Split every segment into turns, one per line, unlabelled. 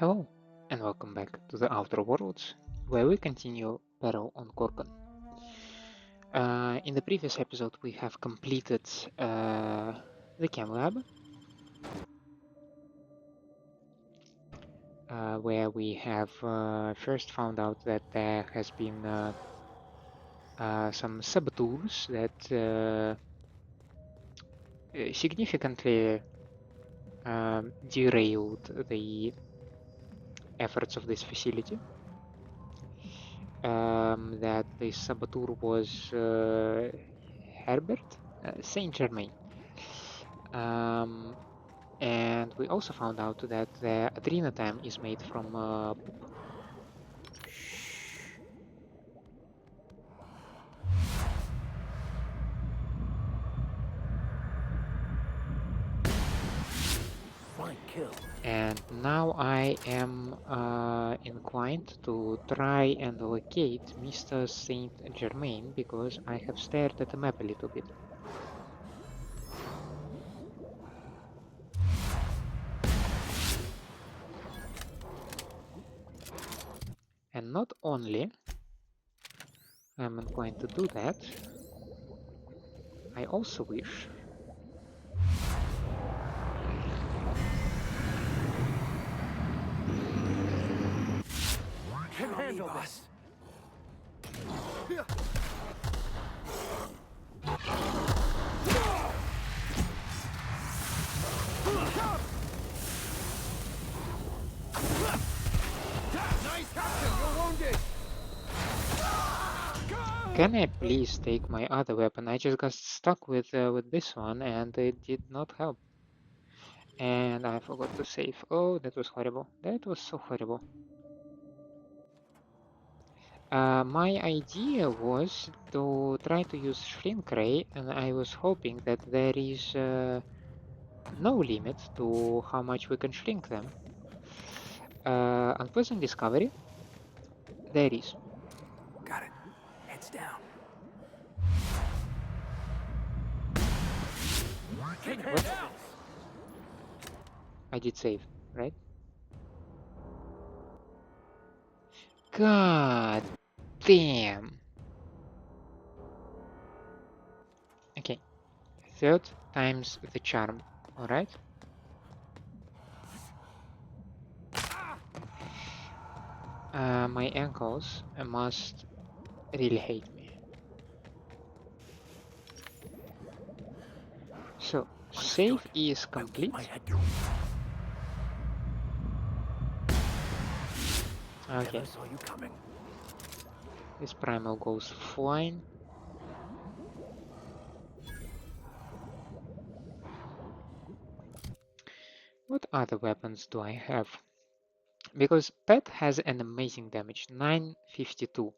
Hello, and welcome back to the Outer Worlds, where we continue battle on Gorgon. In the previous episode, we have completed the chem lab, where we have first found out that there has been some saboteurs that significantly derailed the efforts of this facility. That the saboteur was Herbert, Saint Germain. And we also found out that the adrenatam is made from poop.
Fine kill.
And now I am inclined to try and locate Mr. Saint Germain because I have stared at the map a little bit. And not only I'm inclined to do that, I also wish
Can handle this. Nice captain, you're wounded.
Can I please take my other weapon? I just got stuck with this one and it did not help. And I forgot to save. Oh, that was horrible. That was so horrible. My idea was to try to use shrink ray, and I was hoping that there is no limit to how much we can shrink them. Unpleasant discovery. There is.
Got it. Heads down.
What? I did save, right? God damn. Okay. Third time's the charm. Alright. My ankles must really hate me. So, save is complete. Okay.
Never saw you coming.
This primal goes flying. What other weapons do I have? Because Pet has an amazing damage, 952.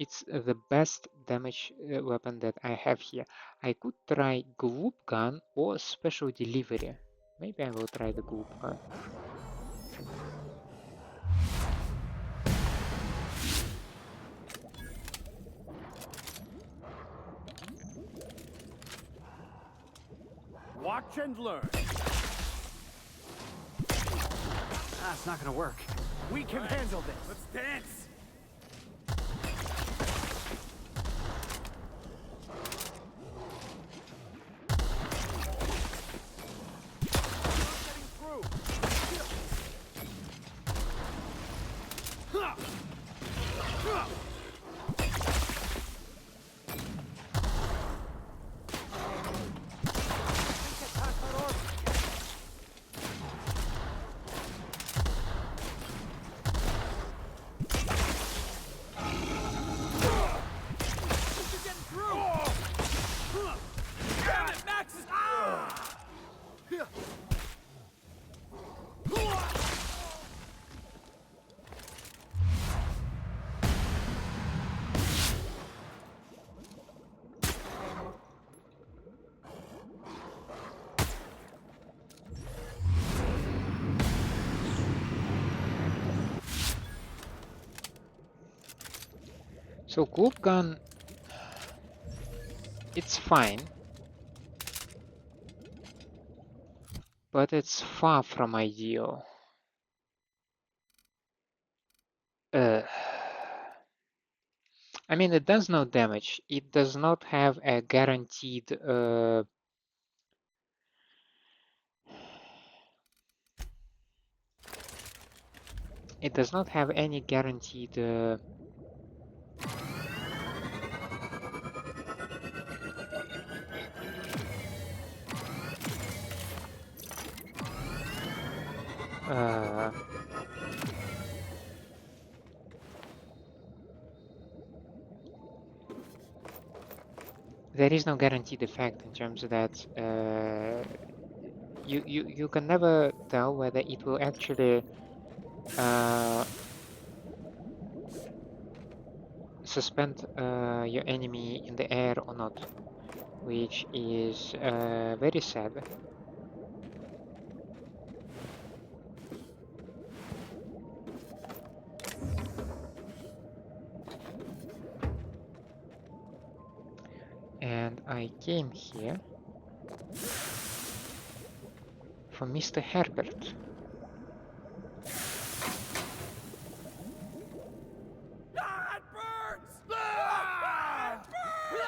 It's the best damage weapon that I have here. I could try Gloop gun or special delivery. Maybe I will try the Gloop gun.
Watch and learn. It's not gonna work. We can handle this. Let's dance.
So Gloop gun, it's fine, but it's far from ideal. Uh, I mean, it does no damage. It does not have a guaranteed. It does not have any guaranteed. There is no guaranteed effect in terms of that you can never tell whether it will actually suspend your enemy in the air or not, which is very sad. And I came here for Mr. Herbert.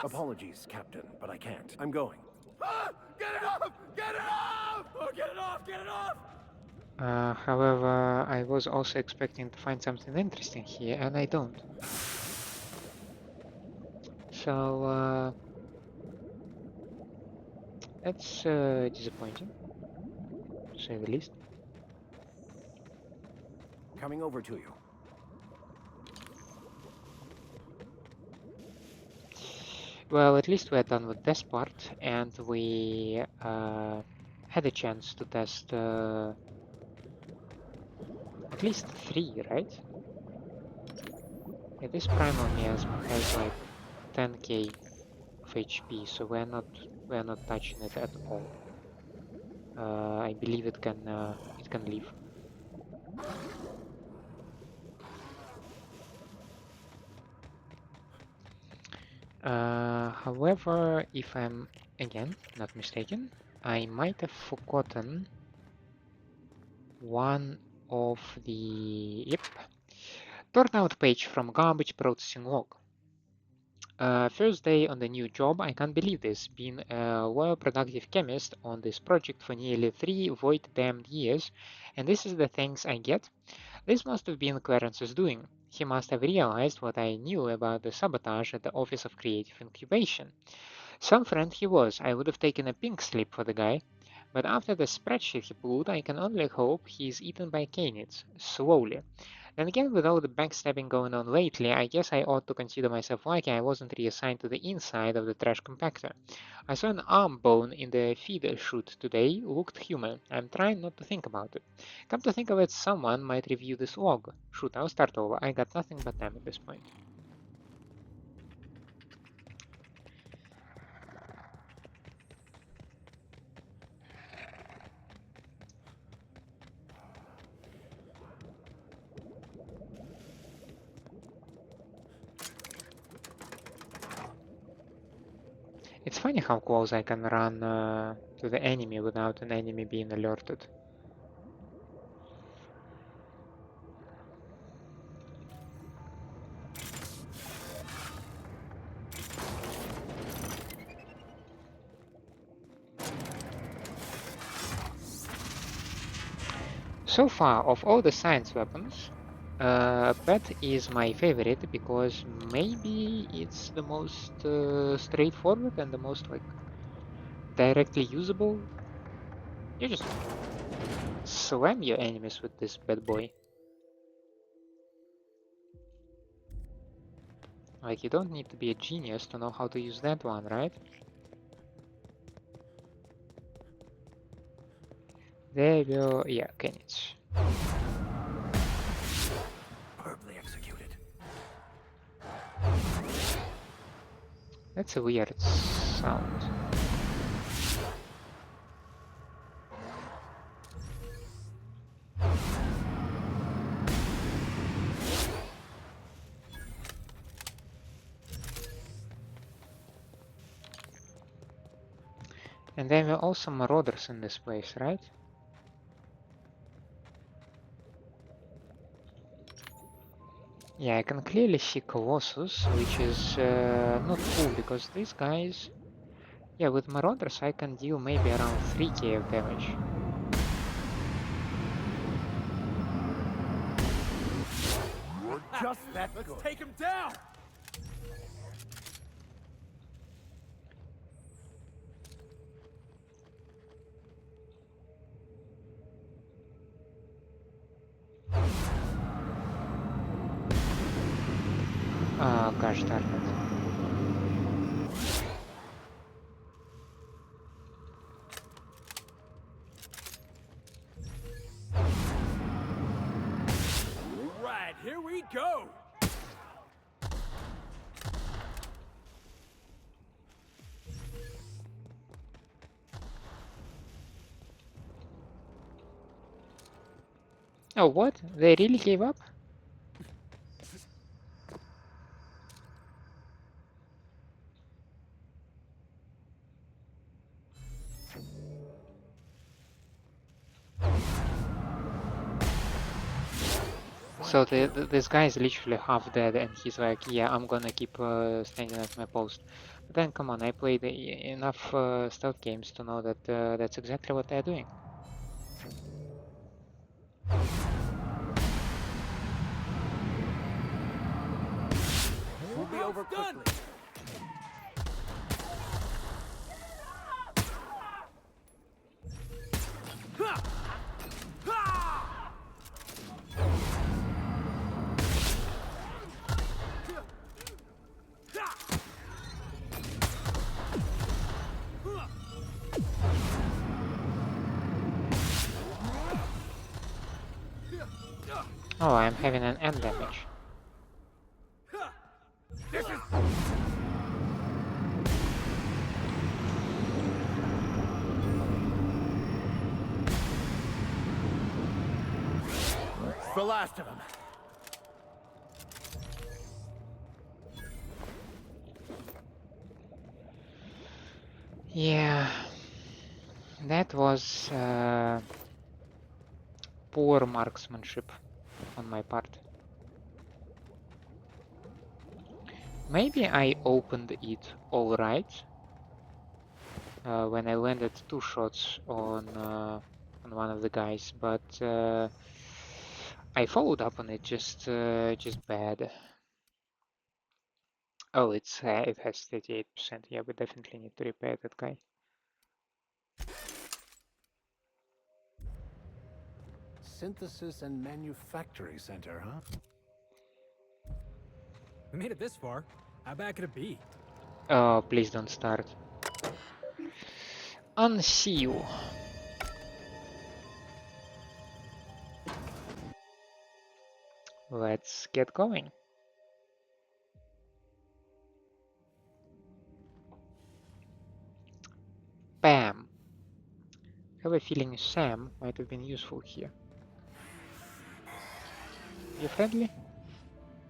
Apologies, Captain, but I can't. I'm going. Get it off! Get it off! Oh, get it off! Get it off!
However, I was also expecting to find something interesting here, and I don't. So, that's disappointing, to say the least.
Coming over to you.
Well, at least we're done with this part, and we had a chance to test at least 3, right? Yeah, this primal has like 10k of HP, so we're not touching it at all. I believe it can leave. However, if I'm again not mistaken, I might have forgotten one of the torn out page from garbage processing log. First day on the new job, I can't believe this. Been a well-productive chemist on this project for nearly 3 void damned years, and this is the thanks I get? This must have been Clarence's doing. He must have realized what I knew about the sabotage at the Office of Creative Incubation. Some friend he was. I would have taken a pink slip for the guy. But after the spreadsheet he pulled, I can only hope he's eaten by canids. Slowly. Then again, with all the backstabbing going on lately, I guess I ought to consider myself lucky I wasn't reassigned to the inside of the trash compactor. I saw an arm bone in the feed chute today, looked human. I'm trying not to think about it. Come to think of it, someone might review this log. Shoot, I'll start over. I got nothing but them at this point. It's funny how close I can run to the enemy without an enemy being alerted. So far, of all the science weapons, Pet is my favorite because maybe it's the most straightforward and the most like directly usable. You just slam your enemies with this bad boy. Like, you don't need to be a genius to know how to use that one, right? There you go. Yeah, canids.
Perfectly executed.
That's a weird sound. And there were also marauders in this place, right? Yeah, I can clearly see Colossus, which is not cool because these guys... Yeah, with Marauders I can deal maybe around 3k of damage.
You're just that good. Let's take him down!
Gosh darn it.
Right, here we go!
Oh, what? They really gave up? So this guy is literally half dead and he's like, yeah, I'm gonna keep standing at my post. But then, come on, I played enough stealth games to know that that's exactly what they're doing.
We'll be over quickly.
Oh, I'm having an end damage.
The last of them.
Yeah, that was poor marksmanship on my part. Maybe I opened it all right when I landed 2 shots on one of the guys, but I followed up on it just bad. Oh, it has 38%. Yeah, we definitely need to repair that guy.
Synthesis and Manufacturing Center, huh?
We made it this far. How bad could it be?
Oh, please don't start. Unseal. Let's get going. Bam. I have a feeling Sam might have been useful here. You friendly?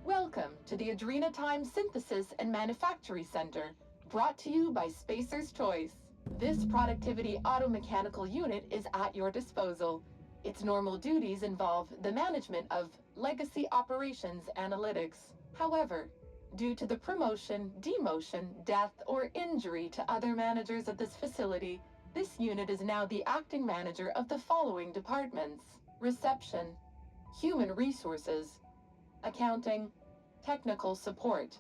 Welcome to the Adrenatime Synthesis and Manufacturing Center, brought to you by Spacer's Choice. This productivity automechanical unit is at your disposal. Its normal duties involve the management of legacy operations analytics. However, due to the promotion, demotion, death, or injury to other managers of this facility, this unit is now the acting manager of the following departments: reception, human resources, accounting, technical support,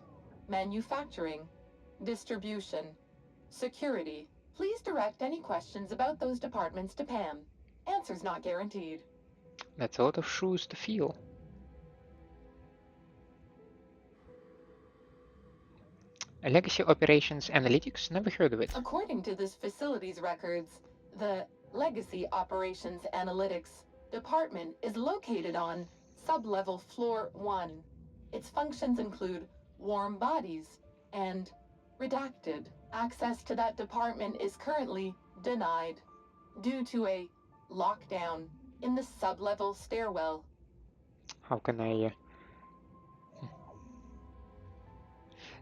manufacturing, distribution, security. Please direct any questions about those departments to Pam. Answers not guaranteed.
That's a lot of shoes to fill. Legacy Operations Analytics? Never heard of it.
According to this facility's records, the Legacy Operations Analytics Department is located on sublevel floor 1. Its functions include warm bodies and redacted. Access to that department is currently denied due to a lockdown in the sublevel stairwell.
How can I...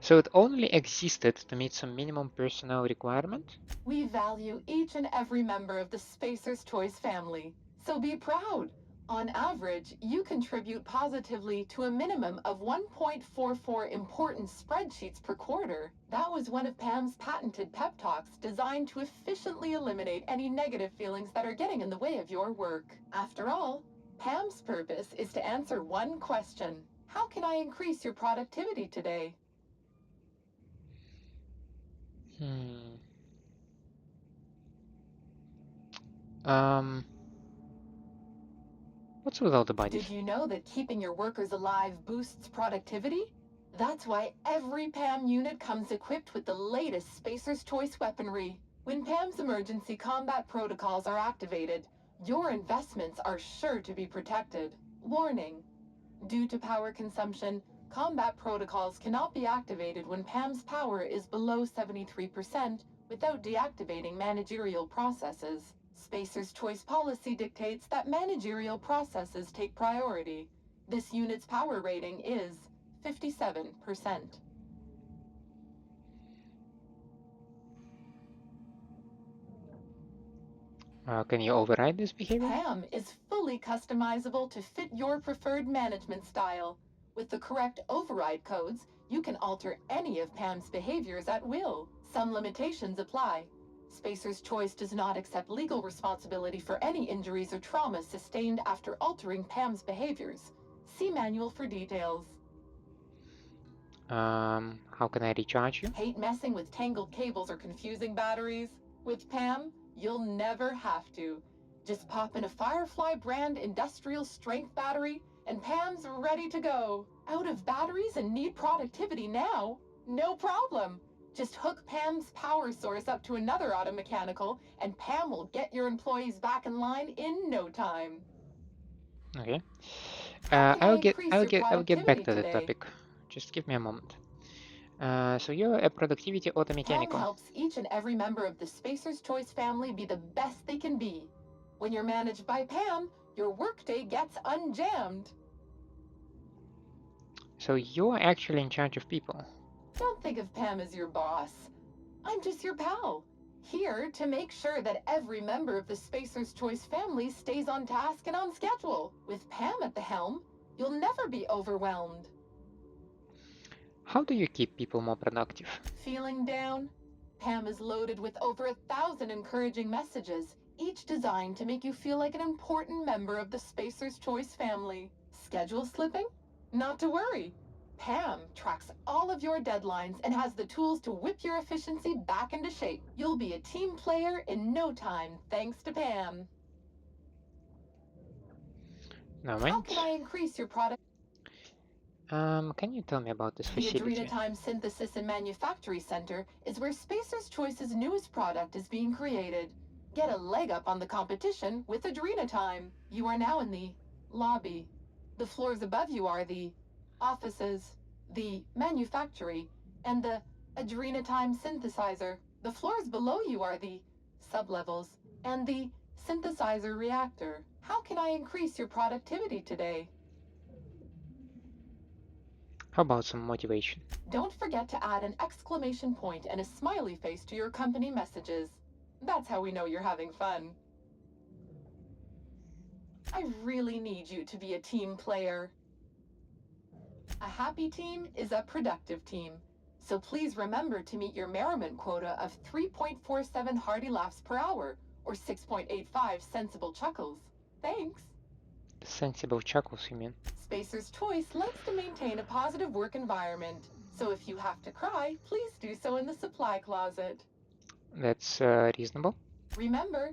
So it only existed to meet some minimum personnel requirement?
We value each and every member of the Spacer's Choice family, so be proud. On average, you contribute positively to a minimum of 1.44 important spreadsheets per quarter. That was one of Pam's patented pep talks designed to efficiently eliminate any negative feelings that are getting in the way of your work. After all, Pam's purpose is to answer one question. How can I increase your productivity today?
What's with all the bodies?
Did you know that keeping your workers alive boosts productivity? That's why every PAM unit comes equipped with the latest Spacer's Choice weaponry. When PAM's emergency combat protocols are activated, your investments are sure to be protected. Warning: due to power consumption, combat protocols cannot be activated when PAM's power is below 73% without deactivating managerial processes. Spacer's Choice policy dictates that managerial processes take priority. This unit's power rating is 57%.
Can you override this behavior?
PAM is fully customizable to fit your preferred management style. With the correct override codes, you can alter any of PAM's behaviors at will. Some limitations apply. Spacer's Choice does not accept legal responsibility for any injuries or traumas sustained after altering PAM's behaviors. See manual for details.
How can I recharge you?
Hate messing with tangled cables or confusing batteries? With PAM, you'll never have to. Just pop in a Firefly brand industrial strength battery, and PAM's ready to go. Out of batteries and need productivity now? No problem. Just hook PAM's power source up to another auto mechanical, and PAM will get your employees back in line in no time.
Okay.
How can I
I'll
increase your
get back
productivity
to the
today?
topic. Just give me a moment. So you're a productivity auto
PAM
mechanical.
helps each and every member of the Spacer's Choice family be the best they can be. When you're managed by PAM, your workday gets unjammed.
So you're actually in charge of people.
Don't think of Pam as your boss. I'm just your pal, here to make sure that every member of the Spacer's Choice family stays on task and on schedule. With Pam at the helm, you'll never be overwhelmed.
How do you keep people more productive?
Feeling down? Pam is loaded with over 1,000 encouraging messages, each designed to make you feel like an important member of the Spacer's Choice family. Schedule slipping? Not to worry. Pam tracks all of your deadlines and has the tools to whip your efficiency back into shape. You'll be a team player in no time, thanks to Pam.
No,
How
mind.
can I increase your product?
Can you tell me about this
The
facility?
Adrena Time Synthesis and Manufactury Center is where Spacer's Choice's newest product is being created. Get a leg up on the competition with Adrena Time. You are now in the lobby. The floors above you are the offices, the manufactory, and the Adrena Time synthesizer. The floors below you are the sublevels and the synthesizer reactor. How can I increase your productivity today?
How about some motivation?
Don't forget to add an exclamation point and a smiley face to your company messages. That's how we know you're having fun. I really need you to be a team player. A happy team is a productive team. So please remember to meet your merriment quota of 3.47 hearty laughs per hour, or 6.85 sensible chuckles. Thanks.
Sensible chuckles, you mean?
Spacer's Choice likes to maintain a positive work environment. So if you have to cry, please do so in the supply closet.
That's reasonable.
Remember,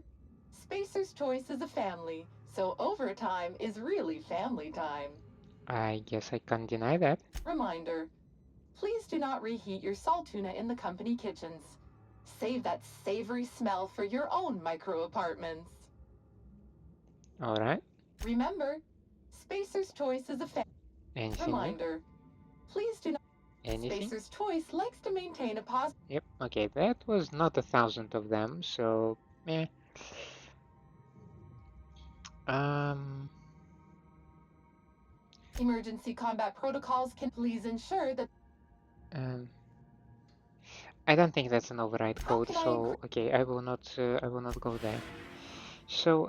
Spacer's Choice is a family, so overtime is really family time.
I guess I can't deny that.
Reminder, please do not reheat your salt tuna in the company kitchens. Save that savory smell for your own micro apartments.
Alright.
Remember, Spacer's Choice is a family.
Anything new?
Reminder, please do not.
Anything?
Spacer's Choice likes to maintain a positive.
Yep, okay, that was not 1,000 of them, so eh.
Emergency combat protocols can please ensure that.
Um, I don't think that's an override
How
code,
can I
so okay, I will not go there. So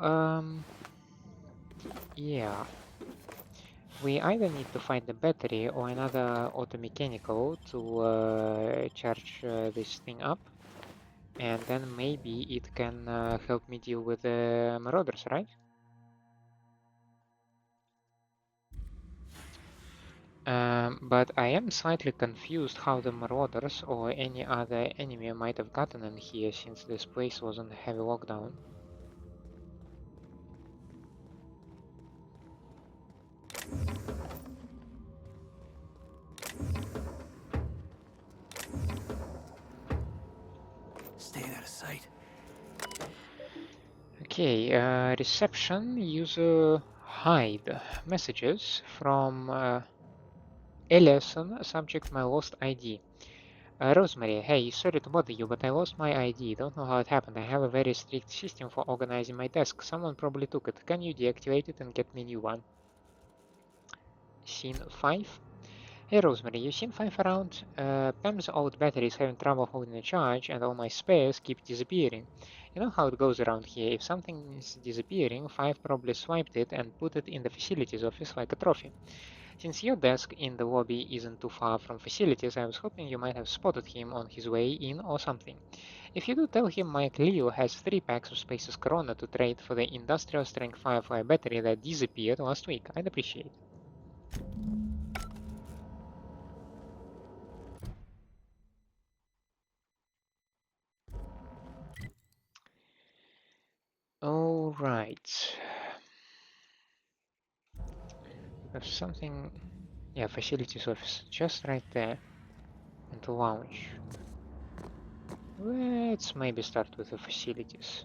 Yeah. We either need to find the battery or another auto-mechanical to charge this thing up, and then maybe it can help me deal with the marauders, right? But I am slightly confused how the marauders or any other enemy might have gotten in here since this place was on heavy lockdown.
Stay out of sight.
Okay, reception user hide messages from Ellison, subject my lost ID. Rosemary, hey, sorry to bother you, but I lost my ID. Don't know how it happened. I have a very strict system for organizing my desk. Someone probably took it. Can you deactivate it and get me a new one? Scene 5. Hey Rosemary, you seen 5 around? Pam's old battery is having trouble holding a charge and all my spares keep disappearing. You know how it goes around here. If something is disappearing, 5 probably swiped it and put it in the facilities office like a trophy. Since your desk in the lobby isn't too far from facilities, I was hoping you might have spotted him on his way in or something. If you do, tell him Mike Leo has 3 packs of Spaces Corona to trade for the industrial strength Firefly battery that disappeared last week. I'd appreciate it. Alright. There's something... Yeah, facilities office. Just right there. And the lounge. Let's maybe start with the facilities.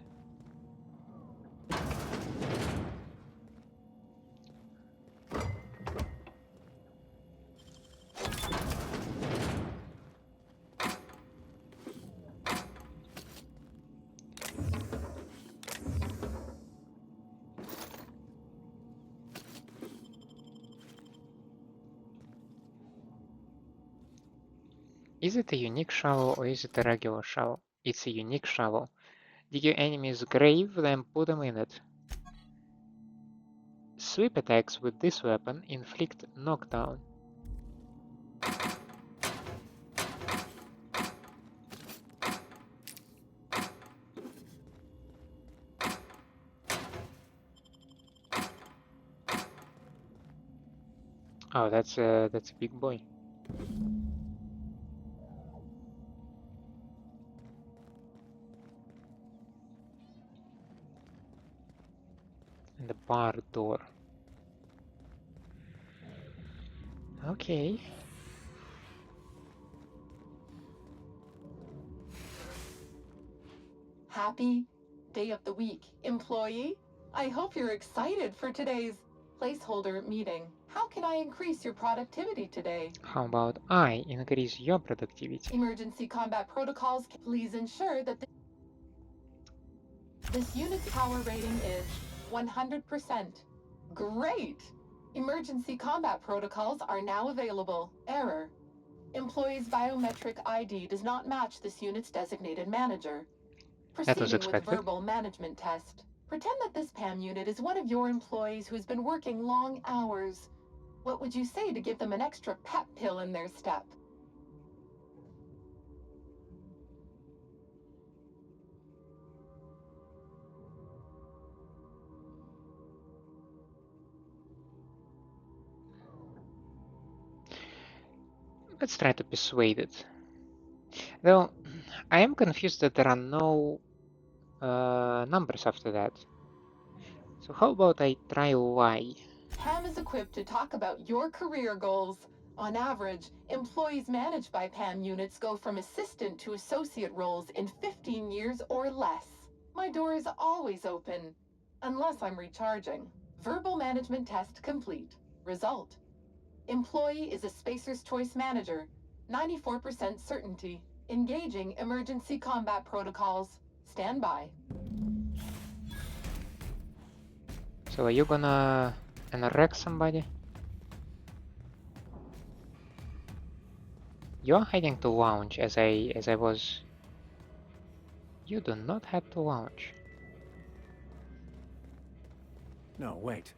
Is it a unique shovel or is it a regular shovel? It's a unique shovel. Dig your enemy's grave, then put them in it. Sweep attacks with this weapon inflict knockdown. Oh, that's a big boy. And the bar door. Okay.
Happy day of the week, employee. I hope you're excited for today's placeholder meeting. How can I increase your productivity today?
How about I increase your productivity?
Emergency combat protocols, please ensure that this unit's power rating is 100%. Great! Emergency combat protocols are now available. Error. Employee's biometric ID does not match this unit's designated manager.
That was
Proceeding with
expected.
verbal management test. Pretend that this PAM unit is one of your employees who's been working long hours. What would you say to give them an extra pep pill in their step?
Let's try to persuade it. Though, I am confused that there are no numbers after that. So how about I try Y?
PAM is equipped to talk about your career goals. On average, employees managed by PAM units go from assistant to associate roles in 15 years or less. My door is always open, unless I'm recharging. Verbal management test complete. Result. Employee is a Spacer's Choice manager. 94% certainty. Engaging emergency combat protocols. Stand by.
So are you gonna wreck somebody? You're hiding to launch as I was. You do not have to launch.
No, wait.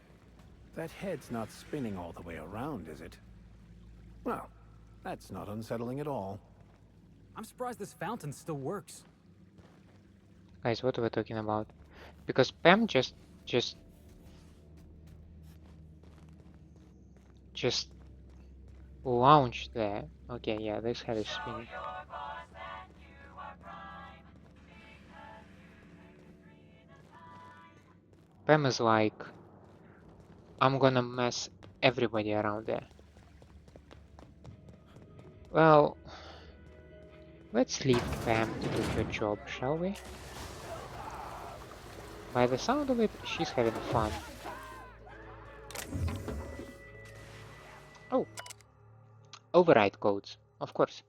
That head's not spinning all the way around, is it? Well, that's not unsettling at all.
I'm surprised this fountain still works.
Guys, what are we talking about? Because Pam just launched there. Okay, yeah, this head is spinning. Pam is like, I'm gonna mess everybody around there. Well, let's leave Pam to do her job, shall we? By the sound of it, she's having fun. Oh, override codes, of course.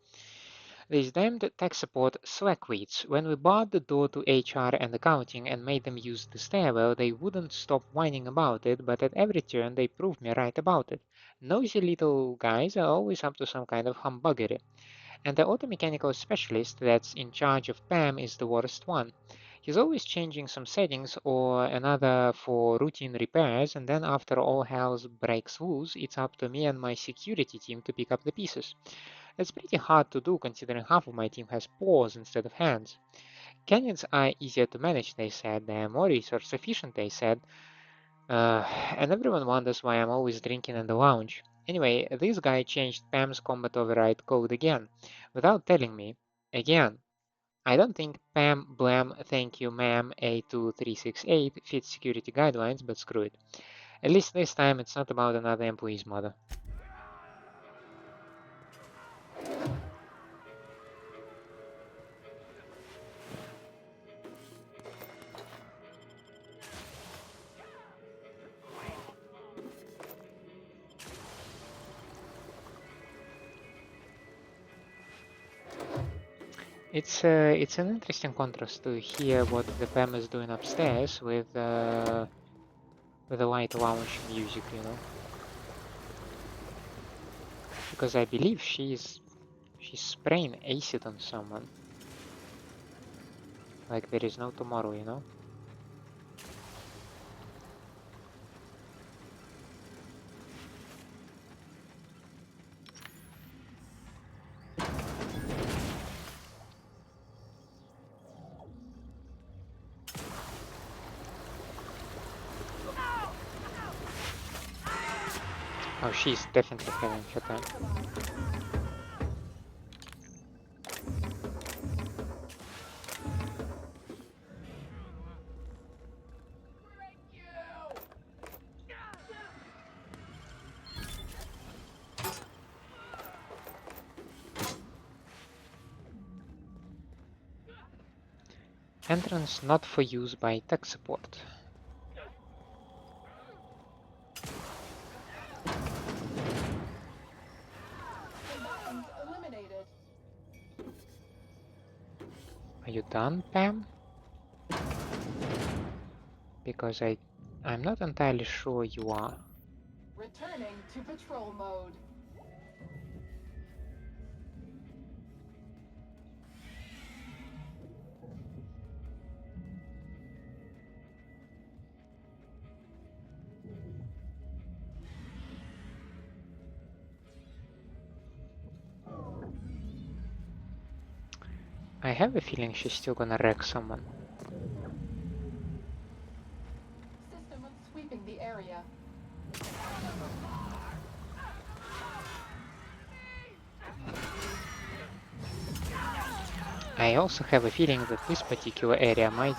These damned tech support slackwits. When we barred the door to HR and accounting and made them use the stairwell, they wouldn't stop whining about it, but at every turn they proved me right about it. Nosy little guys are always up to some kind of humbuggery. And the auto-mechanical specialist that's in charge of Pam is the worst one. He's always changing some settings or another for routine repairs, and then after all hell breaks loose, it's up to me and my security team to pick up the pieces. It's pretty hard to do considering half of my team has paws instead of hands. Canyons are easier to manage, they said, they are more resource efficient, they said, and everyone wonders why I'm always drinking in the lounge. Anyway, this guy changed Pam's combat override code again, without telling me. Again. I don't think Pam Blam Thank You Ma'am A2368 fits security guidelines, but screw it. At least this time it's not about another employee's mother. It's an interesting contrast to hear what the Pam is doing upstairs with the light lounge music, you know. Because I believe she's spraying acid on someone. Like there is no tomorrow, you know. Oh, she's definitely having her time. Entrance not for use by tech support. Are you done, Pam? Because I'm not entirely sure you are.
Returning to patrol mode.
I have a feeling she's still gonna wreck someone.
System sweeping the area.
I also have a feeling that this particular area might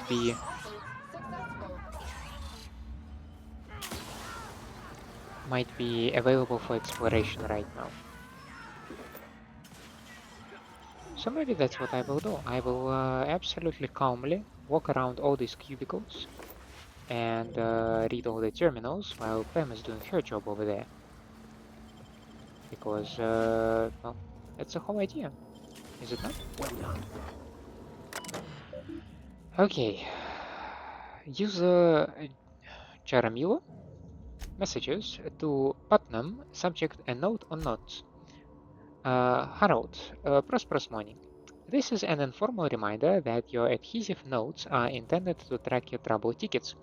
be available for exploration right now. So maybe that's what I will do. I will absolutely calmly walk around all these cubicles and read all the terminals while Pam is doing her job over there. Because, well, that's the whole idea, is it not?
Well done.
Okay. User Jaramillo messages to Putnam, subject a note on notes. Harold, prosperous morning. This is an informal reminder that your adhesive notes are intended to track your trouble tickets.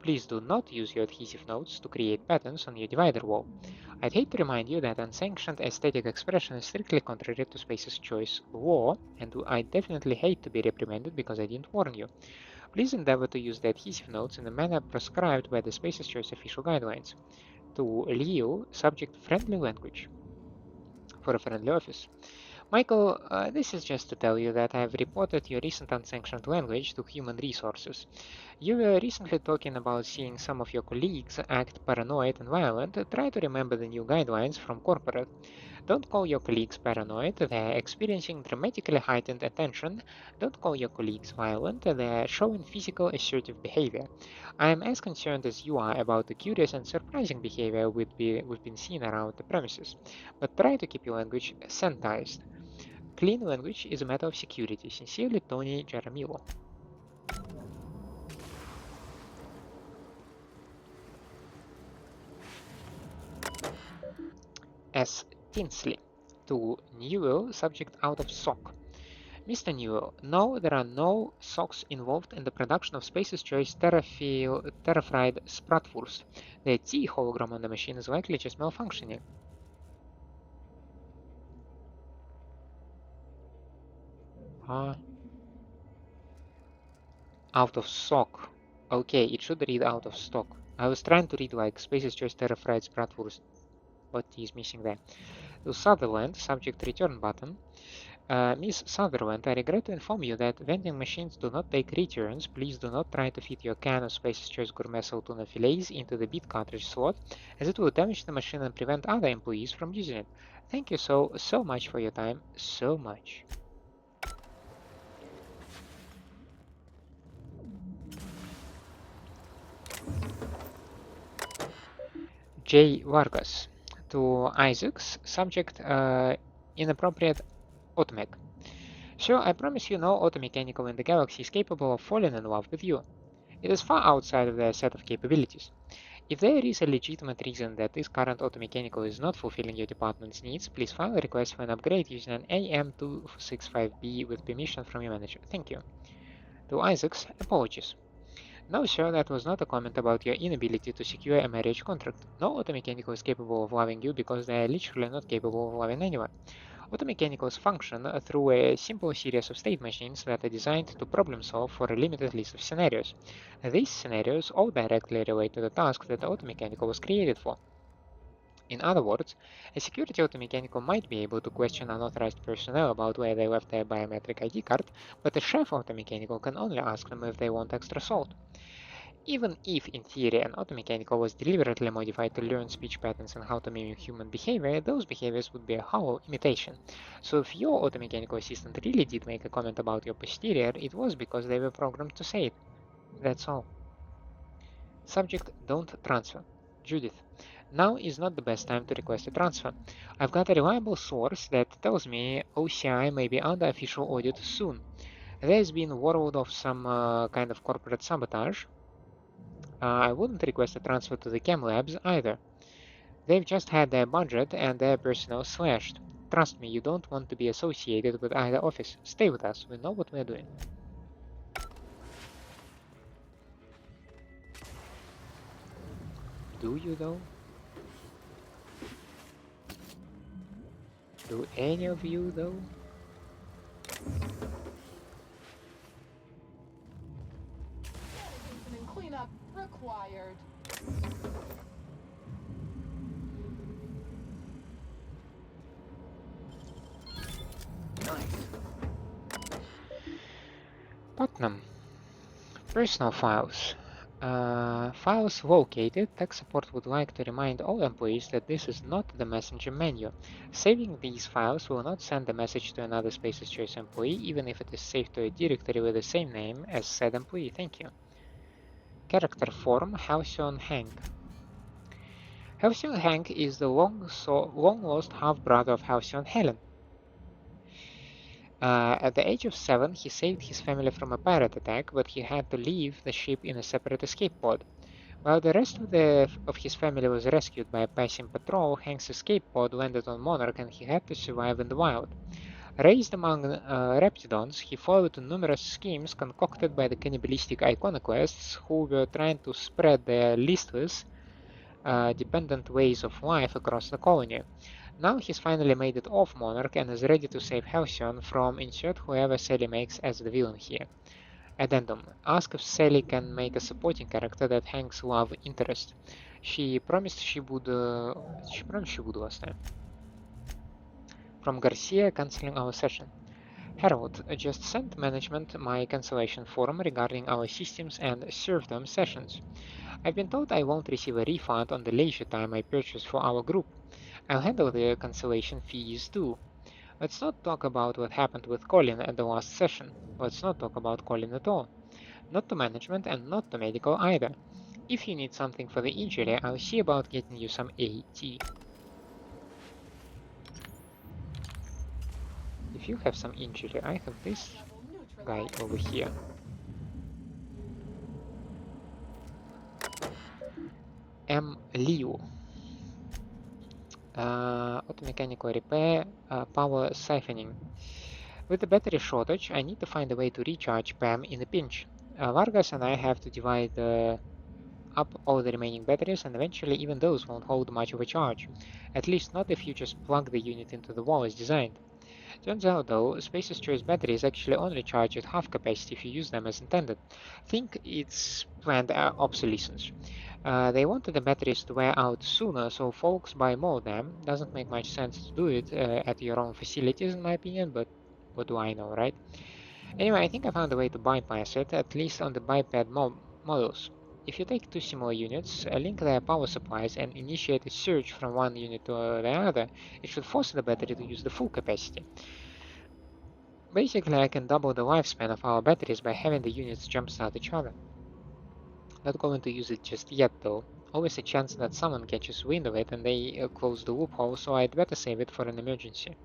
Please do not use your adhesive notes to create patterns on your divider wall. I'd hate to remind you that unsanctioned aesthetic expression is strictly contrary to Space's Choice law, and I definitely hate to be reprimanded because I didn't warn you. Please endeavor to use the adhesive notes in the manner prescribed by the Space's Choice official guidelines. To Leo, subject friendly language for a friendly office. Michael, this is just to tell you that I've reported your recent unsanctioned language to human resources. You were recently talking about seeing some of your colleagues act paranoid and violent. Try to remember the new guidelines from corporate. Don't call your colleagues paranoid, they're experiencing dramatically heightened attention. Don't call your colleagues violent, they're showing physical assertive behavior. I am as concerned as you are about the curious and surprising behavior we've been seeing around the premises. But try to keep your language sanitized. Clean language is a matter of security. Sincerely, Tony Jaramillo. S. Tinsley. To Newell, subject out of SOC. Mr. Newell, no, there are no SOCs involved in the production of Space's Choice terrafried Spratwurst. The T hologram on the machine is likely just malfunctioning. Out of stock. Okay, it should read out of stock. I was trying to read like Space's Choice terrafried Spratwurst. What is missing there? To Sutherland, subject return button. Miss Sutherland, I regret to inform you that vending machines do not take returns. Please do not try to fit your can of Space's Choice Gourmet Saltuna fillets into the bit cartridge slot, as it will damage the machine and prevent other employees from using it. Thank you so much for your time. So much. J. Vargas. To Isaacs, subject inappropriate automech. Sure, I promise you no automechanical in the galaxy is capable of falling in love with you. It is far outside of their set of capabilities. If there is a legitimate reason that this current automechanical is not fulfilling your department's needs, please file a request for an upgrade using an AM265B with permission from your manager. Thank you. To Isaacs, apologies. No, sir, that was not a comment about your inability to secure a marriage contract. No automechanical is capable of loving you because they are literally not capable of loving anyone. Automechanicals function through a simple series of state machines that are designed to problem solve for a limited list of scenarios. These scenarios all directly relate to the task that the automechanical was created for. In other words, a security automechanical might be able to question unauthorized personnel about where they left their biometric ID card, but a chef automechanical can only ask them if they want extra salt. Even if, in theory, an automechanical was deliberately modified to learn speech patterns and how to mimic human behavior, those behaviors would be a hollow imitation. So if your automechanical assistant really did make a comment about your posterior, it was because they were programmed to say it. That's all. Subject, don't transfer. Judith. Now is not the best time to request a transfer. I've got a reliable source that tells me OCI may be under official audit soon. There's been worried of some kind of corporate sabotage. I wouldn't request a transfer to the chem labs either. They've just had their budget and their personnel slashed. Trust me, you don't want to be associated with either office. Stay with us, we know what we're doing. Do you though? Do any of you though?
Sanitation and cleanup required.
Nice.
Putnam. Personal files. Files located. Tech support would like to remind all employees that this is not the messenger menu. Saving these files will not send the message to another Space's Choice employee, even if it is saved to a directory with the same name as said employee. Thank you. Character form, Halcyon Hank. Halcyon Hank is the long-lost half-brother of Halcyon Helen. At the age of 7, he saved his family from a pirate attack, but he had to leave the ship in a separate escape pod. While the rest of his family was rescued by a passing patrol, Hank's escape pod landed on Monarch and he had to survive in the wild. Raised among Raptidons, he followed numerous schemes concocted by the cannibalistic iconoclasts who were trying to spread their listless, dependent ways of life across the colony. Now he's finally made it off Monarch and is ready to save Halcyon from insert whoever Sally makes as the villain here. Addendum. Ask if Sally can make a supporting character that Hank's love interest. She promised she would. She promised she would last time. From Garcia, canceling our session. Harold, just sent management my cancellation form regarding our systems and serfdom sessions. I've been told I won't receive a refund on the leisure time I purchased for our group. I'll handle the cancellation fees too. Let's not talk about what happened with Colin at the last session. Let's not talk about Colin at all. Not to management and not to medical either. If you need something for the injury, I'll see about getting you some AT. If you have some injury, I have this guy over here. M. Liu. Auto mechanical repair, power siphoning. With the battery shortage, I need to find a way to recharge Pam in a pinch. Vargas and I have to divide up all the remaining batteries, and eventually even those won't hold much of a charge. At least not if you just plug the unit into the wall as designed. Turns out though, Space's Choice batteries actually only charge at half capacity if you use them as intended. Think it's planned obsolescence. They wanted the batteries to wear out sooner, so folks buy more of them. Doesn't make much sense to do it at your own facilities in my opinion, but what do I know, right? Anyway, I think I found a way to bypass it, at least on the biped models. If you take two similar units, link their power supplies and initiate a surge from one unit to the other, it should force the battery to use the full capacity. Basically, I can double the lifespan of our batteries by having the units jumpstart each other. Not going to use it just yet though. Always a chance that someone catches wind of it and they close the loophole, so I'd better save it for an emergency.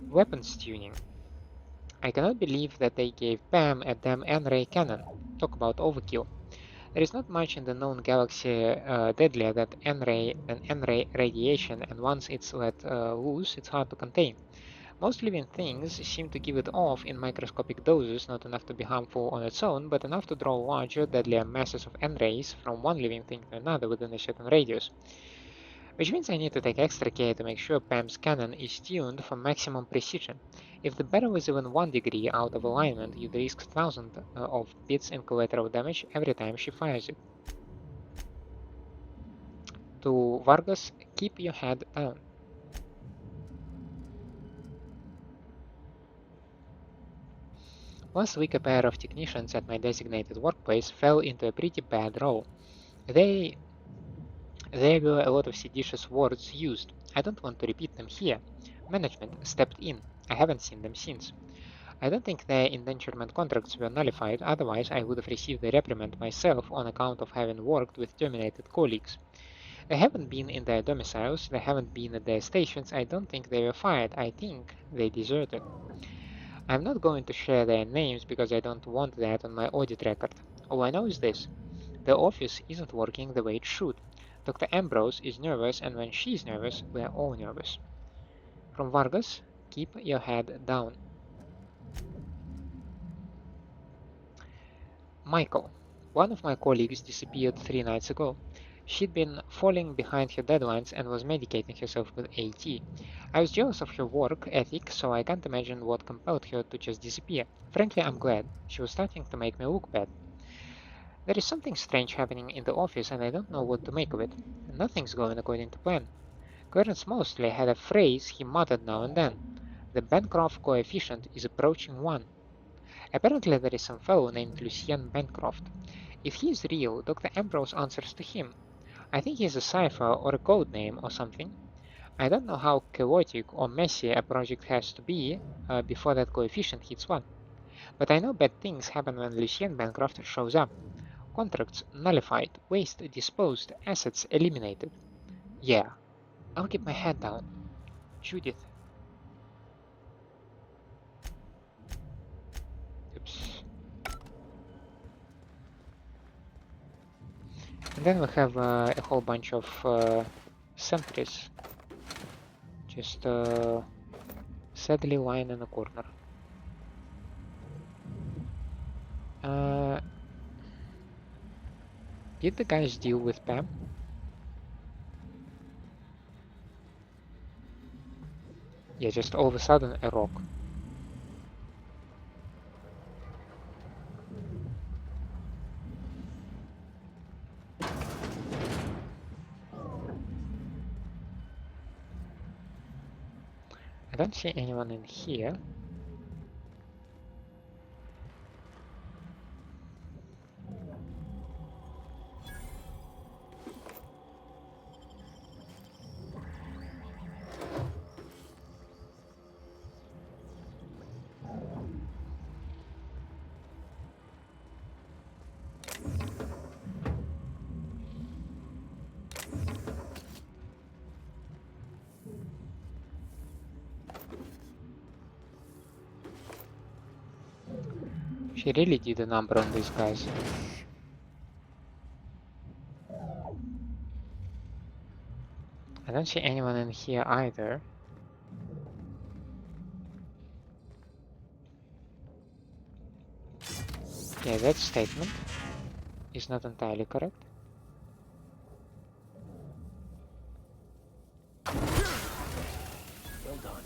Weapons tuning. I cannot believe that they gave Pam a damn N-ray cannon. Talk about overkill. There is not much in the known galaxy deadlier than N-ray radiation, and once it's let loose, it's hard to contain. Most living things seem to give it off in microscopic doses, not enough to be harmful on its own, but enough to draw larger, deadlier masses of N-rays from one living thing to another within a certain radius. Which means I need to take extra care to make sure Pam's cannon is tuned for maximum precision. If the barrel is even 1 degree out of alignment, you'd risk thousands of bits in collateral damage every time she fires it. To Vargas, keep your head down. Last week a pair of technicians at my designated workplace fell into a pretty bad row. There were a lot of seditious words used. I don't want to repeat them here. Management stepped in. I haven't seen them since. I don't think their indenturement contracts were nullified, otherwise I would have received a reprimand myself on account of having worked with terminated colleagues. They haven't been in their domiciles, they haven't been at their stations, I don't think they were fired, I think they deserted. I'm not going to share their names because I don't want that on my audit record. All I know is this. The office isn't working the way it should. Dr. Ambrose is nervous, and when she's nervous, we're all nervous. From Vargas, keep your head down. Michael. One of my colleagues disappeared 3 nights ago. She'd been falling behind her deadlines and was medicating herself with AT. I was jealous of her work ethic, so I can't imagine what compelled her to just disappear. Frankly, I'm glad. She was starting to make me look bad. There is something strange happening in the office and I don't know what to make of it. Nothing's going according to plan. Clarence mostly had a phrase he muttered now and then. The Bancroft coefficient is approaching 1. Apparently there is some fellow named Lucien Bancroft. If he is real, Dr. Ambrose answers to him. I think he is a cipher or a code name or something. I don't know how chaotic or messy a project has to be before that coefficient hits 1. But I know bad things happen when Lucien Bancroft shows up. Contracts nullified, waste disposed, assets eliminated. Yeah, I'll keep my head down. Judith. Oops. And then we have a whole bunch of sentries. Just sadly lying in a corner. Did the guys deal with Pam? Yeah, just all of a sudden a rock. I don't see anyone in here. She really did a number on these guys. I don't see anyone in here either. Yeah, that statement is not entirely correct.
Well done.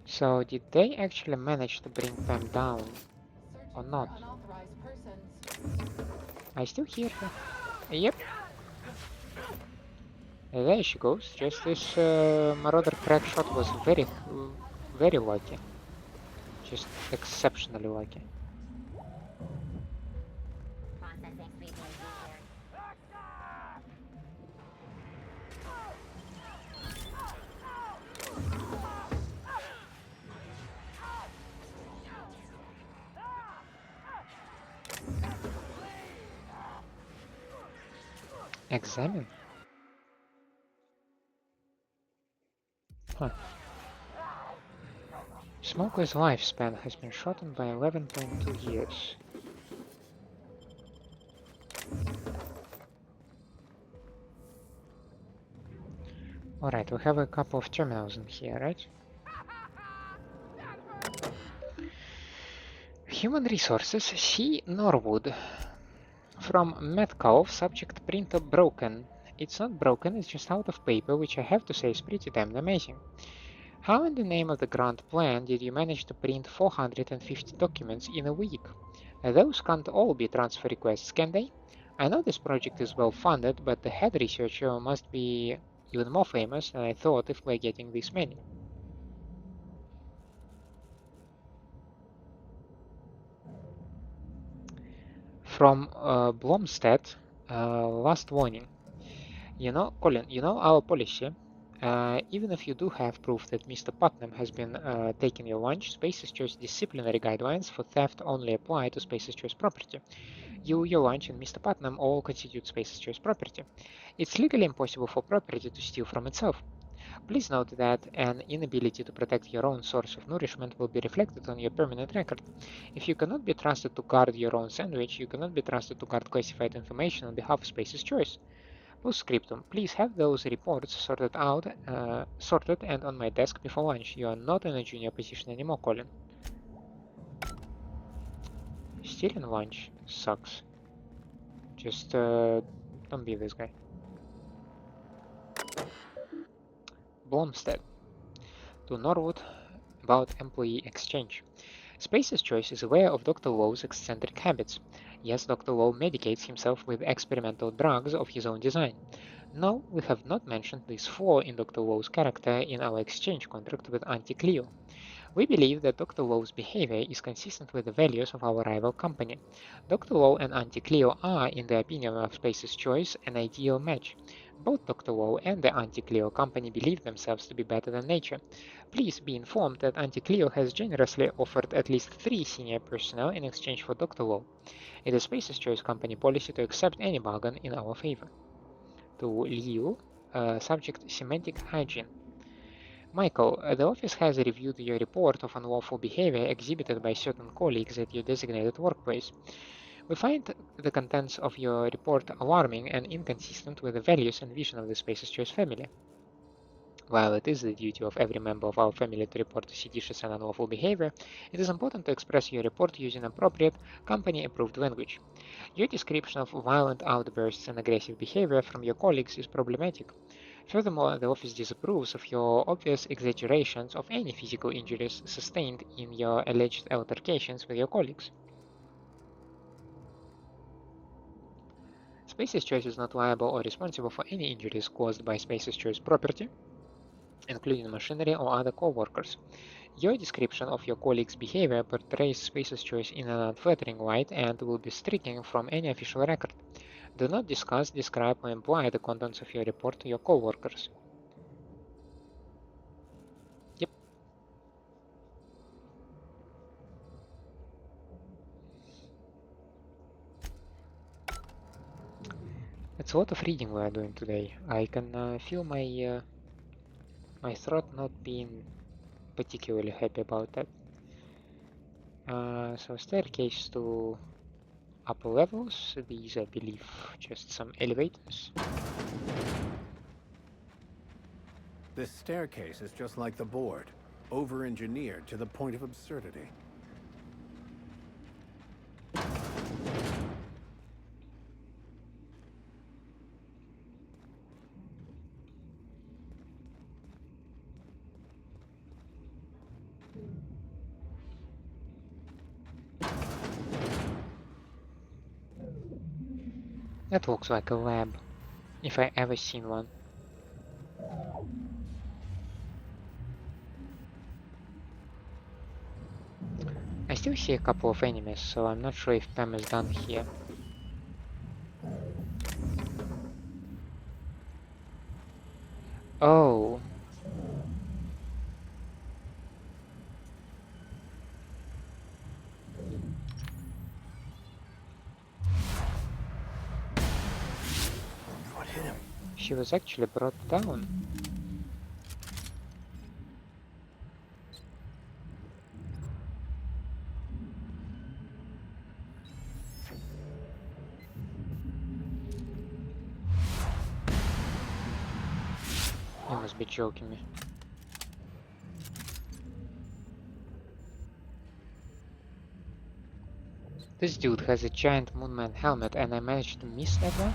So did they actually manage to bring Pam down or
Searching
not?
for unauthorized persons.
I still hear her. Yep. There she goes. Just this Marauder crack shot was very lucky. Just exceptionally lucky. Examine? Huh. Smoker's lifespan has been shortened by 11.2 years. Alright, we have a couple of terminals in here, right? Human resources, C. Norwood. From Metcalf, subject printer broken. It's not broken, it's just out of paper, which I have to say is pretty damn amazing. How in the name of the grand plan did you manage to print 450 documents in a week? Those can't all be transfer requests, can they? I know this project is well funded, but the head researcher must be even more famous than I thought if we're getting this many. From Blomstedt, last warning. You know, Colin, you know our policy. Even if you do have proof that Mr. Putnam has been taking your lunch, Space's Choice disciplinary guidelines for theft only apply to Space's Choice property. You, your lunch, and Mr. Putnam all constitute Space's Choice property. It's legally impossible for property to steal from itself. Please note that an inability to protect your own source of nourishment will be reflected on your permanent record. If you cannot be trusted to guard your own sandwich, you cannot be trusted to guard classified information on behalf of Space's Choice. Postscriptum. Please have those reports sorted and on my desk before lunch. You are not in a junior position anymore, Colin. Stealing lunch sucks. Just don't be this guy. Blomstedt. To Norwood about employee exchange. Space's Choice is aware of Dr. Low's eccentric habits. Yes, Dr. Low medicates himself with experimental drugs of his own design. No, we have not mentioned this flaw in Dr. Low's character in our exchange contract with Auntie Cleo. We believe that Dr. Low's behavior is consistent with the values of our rival company. Dr. Low and Auntie Cleo are, in the opinion of Space's Choice, an ideal match. Both Dr. Low and the Auntie Cleo company believe themselves to be better than nature. Please be informed that Auntie Cleo has generously offered at least 3 senior personnel in exchange for Dr. Low. It is Space's Choice company policy to accept any bargain in our favor. To Liu, subject semantic hygiene. Michael, the office has reviewed your report of unlawful behavior exhibited by certain colleagues at your designated workplace. We find the contents of your report alarming and inconsistent with the values and vision of the Space's Choice family. While it is the duty of every member of our family to report seditious and unlawful behavior, it is important to express your report using appropriate, company-approved language. Your description of violent outbursts and aggressive behavior from your colleagues is problematic. Furthermore, the office disapproves of your obvious exaggerations of any physical injuries sustained in your alleged altercations with your colleagues. Space's Choice is not liable or responsible for any injuries caused by Space's Choice property, including machinery or other co-workers. Your description of your colleagues' behavior portrays Space's Choice in an unflattering light and will be stricken from any official record. Do not discuss, describe, or imply the contents of your report to your co-workers. Yep. It's a lot of reading we are doing today. I can feel my throat not being particularly happy about that. So staircase to upper levels. These, I believe, just some elevators.
This staircase is just like the board, over-engineered to the point of absurdity.
That looks like a lab, if I ever seen one. I still see a couple of enemies, so I'm not sure if Pam is done here. Oh.
What hit him?
She was actually brought down. You must be joking me. This dude has a giant Moonman helmet and I managed to miss that one?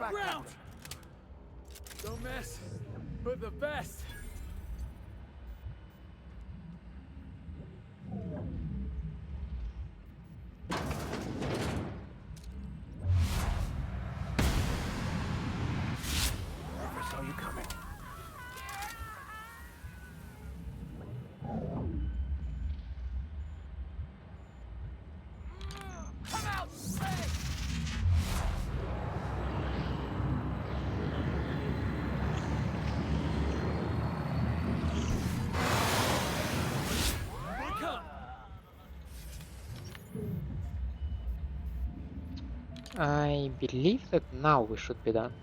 Ground! Don't mess with the best.
I saw you coming.
Come out!
I believe that now we should be done.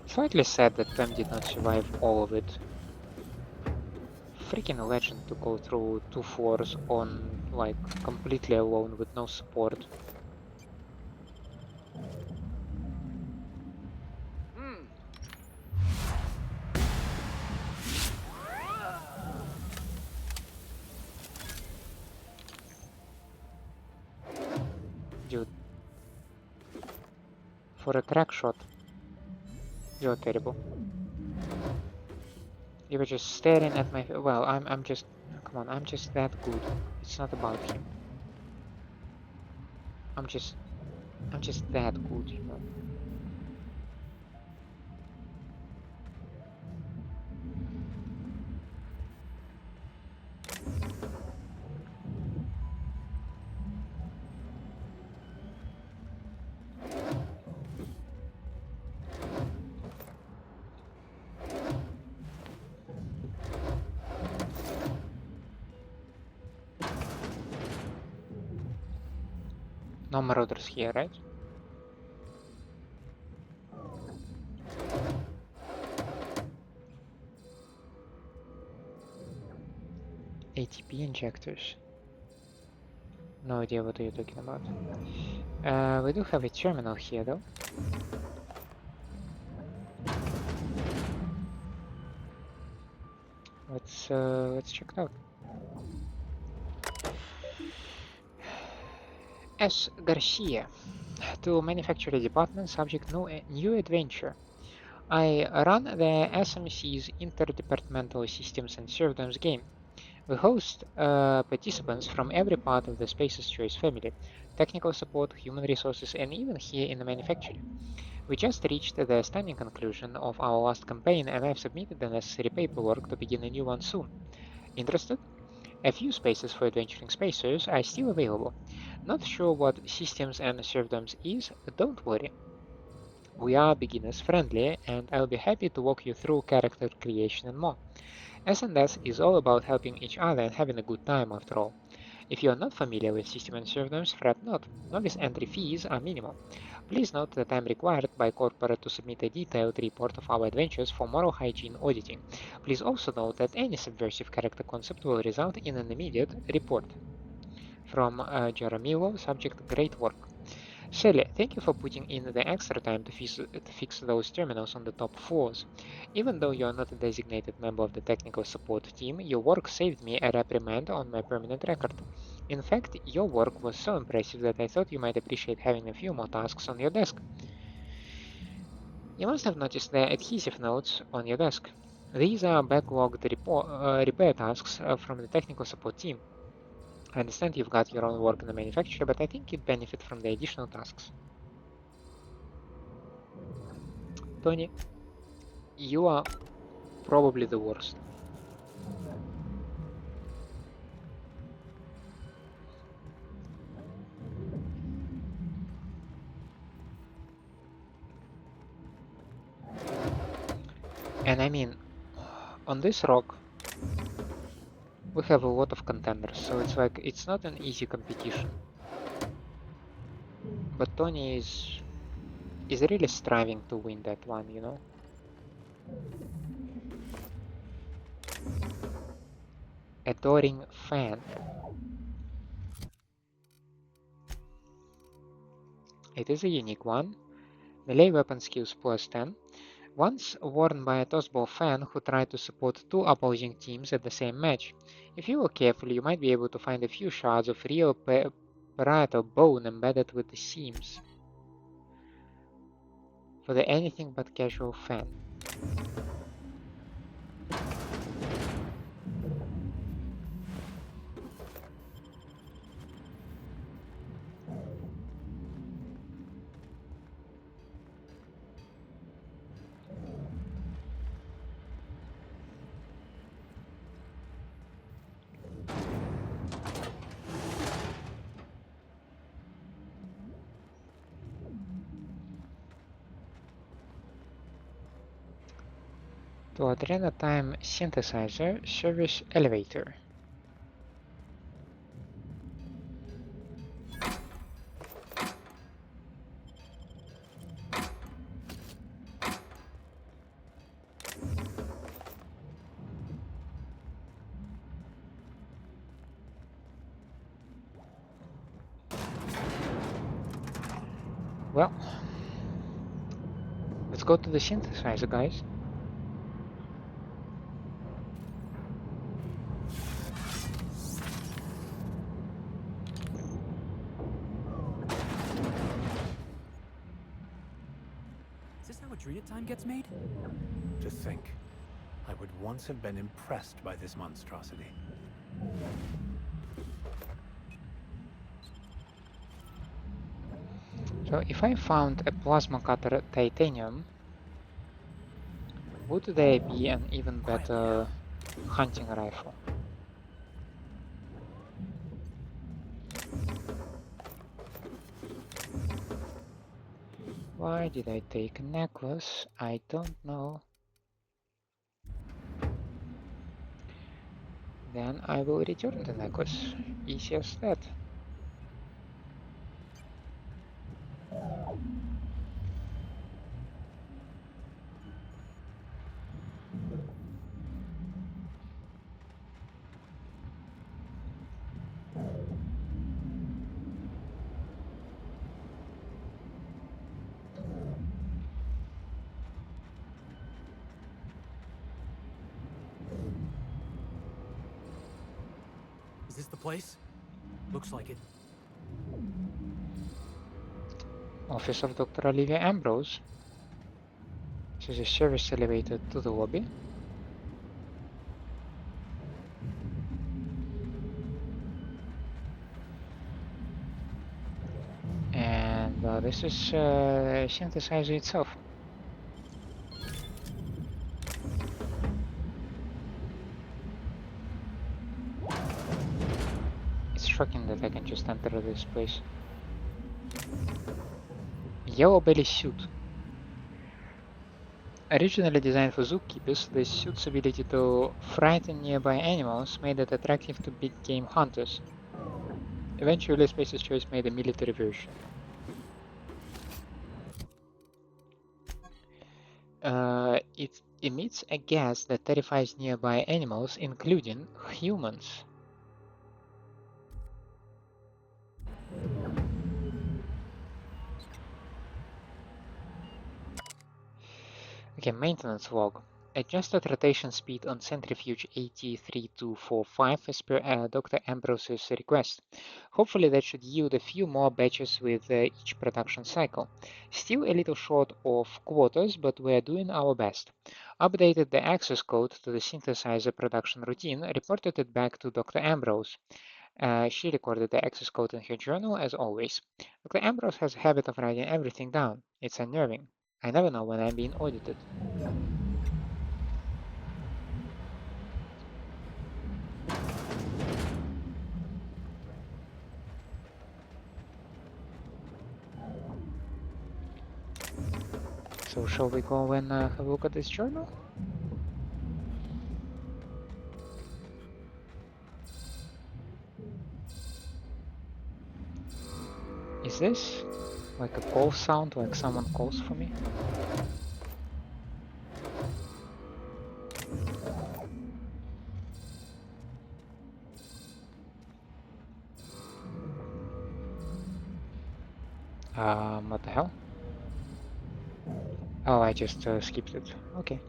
Slightly sad that Pam did not survive all of it. Freaking legend to go through 2 floors on, like, completely alone with no support. Dude. For a crack shot. You're terrible. You were just staring at my... Well, I'm just... Come on, I'm just that good. It's not about him. I'm just that good, you know. No marauders here, right? ATP injectors. No idea what you're talking about. We do have a terminal here though. Let's check it out. S. Garcia to Manufacturing Department, subject no new adventure. I run the SMC's Interdepartmental Systems and Servdoms game. We host participants from every part of the Space's Choice family, technical support, human resources, and even here in the manufacturing. We just reached the stunning conclusion of our last campaign, and I've submitted the necessary paperwork to begin a new one soon. Interested? A few spaces for adventuring spacers are still available. Not sure what Systems and Servdoms is, but don't worry. We are beginners friendly, and I'll be happy to walk you through character creation and more. S&S is all about helping each other and having a good time after all. If you are not familiar with System and Servdoms, fret not. Novice entry fees are minimal. Please note that I am required by corporate to submit a detailed report of our adventures for moral hygiene auditing. Please also note that any subversive character concept will result in an immediate report. From Jaramillo, subject great work. Shelly, thank you for putting in the extra time to fix those terminals on the top floors. Even though you are not a designated member of the technical support team, your work saved me a reprimand on my permanent record. In fact, your work was so impressive that I thought you might appreciate having a few more tasks on your desk. You must have noticed the adhesive notes on your desk. These are backlogged repair tasks from the technical support team. I understand you've got your own work in the manufacturer, but I think you'd benefit from the additional tasks. Tony, you are probably the worst. And I mean, on this rock, we have a lot of contenders, so it's like, it's not an easy competition. But Tony is really striving to win that one, you know? Adoring fan. It is a unique one. Melee weapon skills plus 10. Once worn by a tossball fan who tried to support two opposing teams at the same match. If you look carefully, you might be able to find a few shards of real parietal bone embedded with the seams for the anything but casual fan. To Adrena Time Synthesizer Service Elevator. Well, let's go to the synthesizer, guys.
Is this how Adrena time gets made?
To think, I would once have been impressed by this monstrosity.
So if I found a plasma cutter titanium, would there be an even better hunting rifle? Why did I take a necklace? I don't know. Then I will return the necklace. Easy as that.
Is this the place? Looks like it.
Office of Dr. Olivia Ambrose. This is a service elevator to the lobby. And this is synthesizer itself. It's shocking that I can just enter this place. Yellow belly suit. Originally designed for zookeepers, this suit's ability to frighten nearby animals made it attractive to big game hunters. Eventually, Space's Choice made a military version. It emits a gas that terrifies nearby animals, including humans. Okay, maintenance log. Adjusted rotation speed on centrifuge AT3245 as per Dr. Ambrose's request. Hopefully that should yield a few more batches with each production cycle. Still a little short of quarters, but we're doing our best. Updated the access code to the synthesizer production routine, reported it back to Dr. Ambrose. She recorded the access code in her journal as always. Dr. Ambrose has a habit of writing everything down. It's unnerving. I never know when I'm being audited. So shall we go and have a look at this journal? Is this like a call sound, like someone calls for me? What the hell? Oh, I just skipped it. Okay.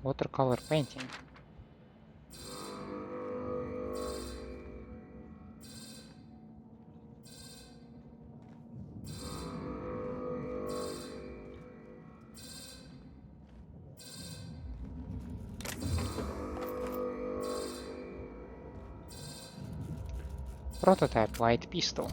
Watercolor painting. Prototype light pistol.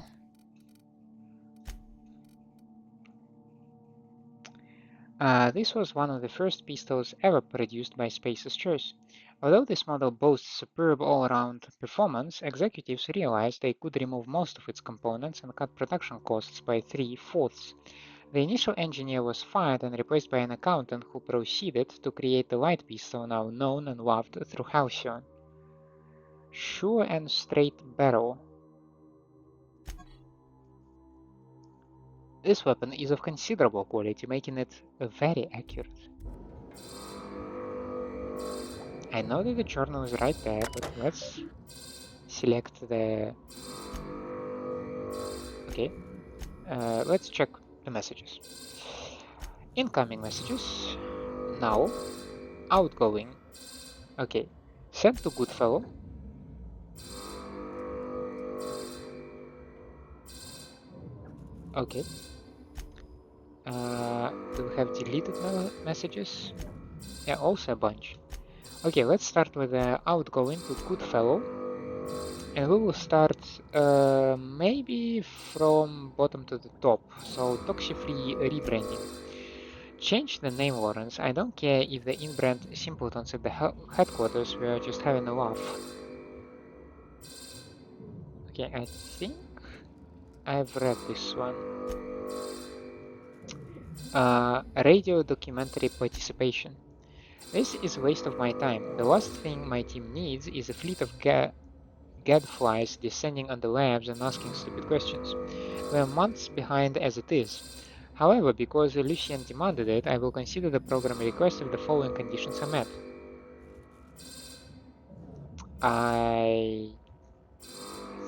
This was one of the first pistols ever produced by Space's Choice. Although this model boasts superb all-around performance, executives realized they could remove most of its components and cut production costs by 3/4. The initial engineer was fired and replaced by an accountant who proceeded to create the light pistol now known and loved through Halcyon. Sure and straight barrel. This weapon is of considerable quality, making it very accurate. I know that the journal is right there, but let's select the... Okay, let's check the messages. Incoming messages. Now. Outgoing. Okay, sent to Goodfellow. Okay. Do we have deleted messages? Yeah, also a bunch. Okay, let's start with outgoing to Goodfellow. And we will start maybe from bottom to the top. So toxi-free rebranding. Change the name, Lawrence. I don't care if the inbred simpletons at the headquarters were just having a laugh. Okay, I think I've read this one. Radio documentary participation. This is a waste of my time. The last thing my team needs is a fleet of gadflies descending on the labs and asking stupid questions. We're months behind as it is. However, because Lucien demanded it, I will consider the program request if the following conditions are met. I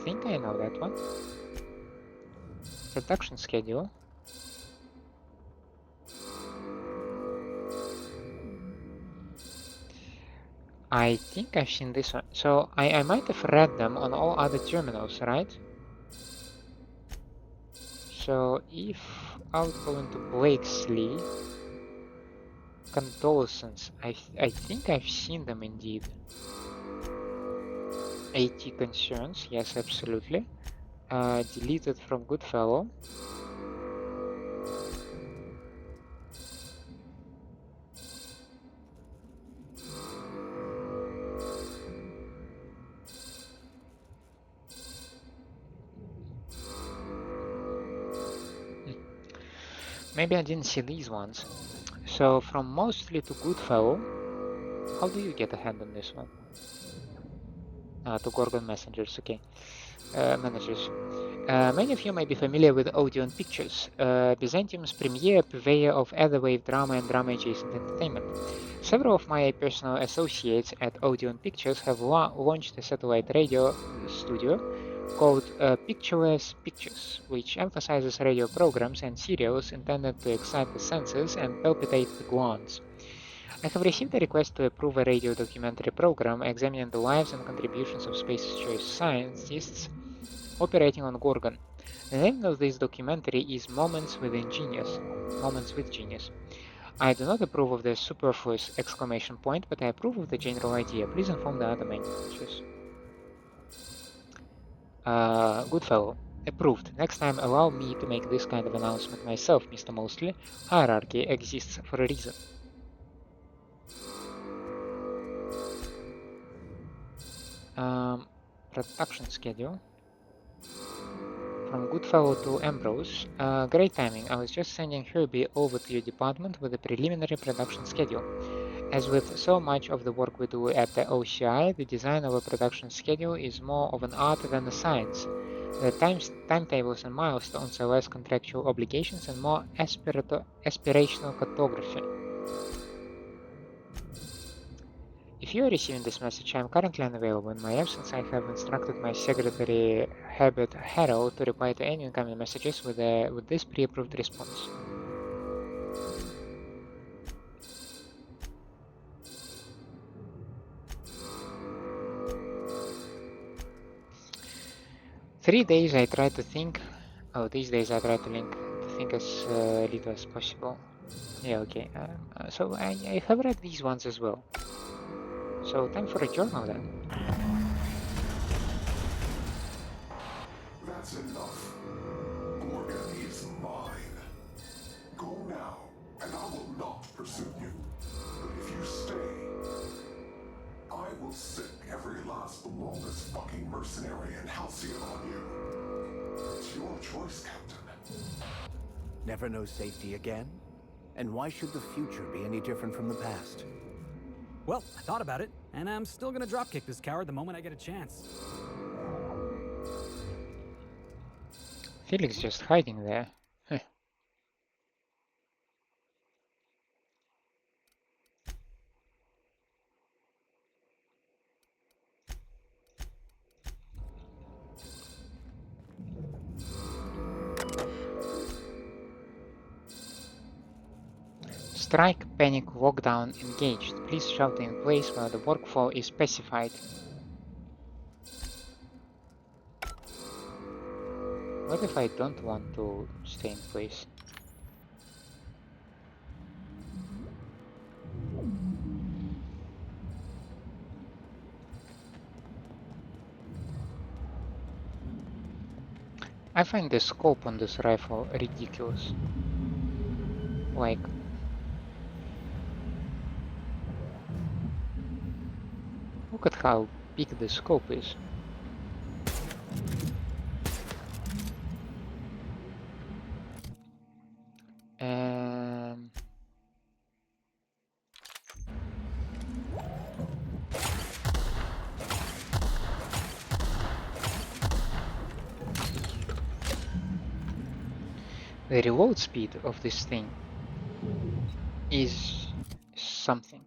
think I know that one. Production schedule. I think I've seen this one. So I might have read them on all other terminals, right? So if I would go into Blakesley, condolences, I think I've seen them indeed. AT concerns, yes, absolutely. Deleted from Goodfellow. Maybe I didn't see these ones. So from mostly to Goodfellow, how do you get ahead on this one? To Gorgon messengers, okay. Managers. Many of you may be familiar with Audio and Pictures, Byzantium's premier purveyor of ether-wave drama and drama-adjacent entertainment. Several of my personal associates at Audio and Pictures have launched a satellite radio studio called Pictureless Pictures, which emphasizes radio programs and serials intended to excite the senses and palpitate the glands. I have received a request to approve a radio documentary program examining the lives and contributions of Space's Choice scientists operating on Gorgon. The name of this documentary is Moments with Genius. I do not approve of the superfluous exclamation point, but I approve of the general idea. Please inform the other managers. Goodfellow. Approved. Next time allow me to make this kind of announcement myself, Mr. Mosley. Hierarchy exists for a reason. Production schedule. From Goodfellow to Ambrose. Great timing. I was just sending Herbie over to your department with a preliminary production schedule. As with so much of the work we do at the OCI, the design of a production schedule is more of an art than a science. The timetables and milestones are less contractual obligations and more aspirational cartography. If you are receiving this message, I am currently unavailable. In my absence, I have instructed my secretary, Herbert, to reply to any incoming messages with this pre-approved response. These days I try to think as little as possible. Yeah, okay. So I have read these ones as well. So time for a journal then.
That's enough. Gorgon is mine. Go now, and I will not pursue you. But if you stay, I will sick every last lawless fucking mercenary and halcyon on you. It's your choice, Captain.
Never know safety again? And why should the future be any different from the past?
Well, I thought about it, and I'm still gonna dropkick this coward the moment I get a chance.
Felix just hiding there. Strike, panic, lockdown, engaged. Please shelter in place while the workflow is specified. What if I don't want to stay in place? I find the scope on this rifle ridiculous. Like, look at how big the scope is. The reload speed of this thing is something.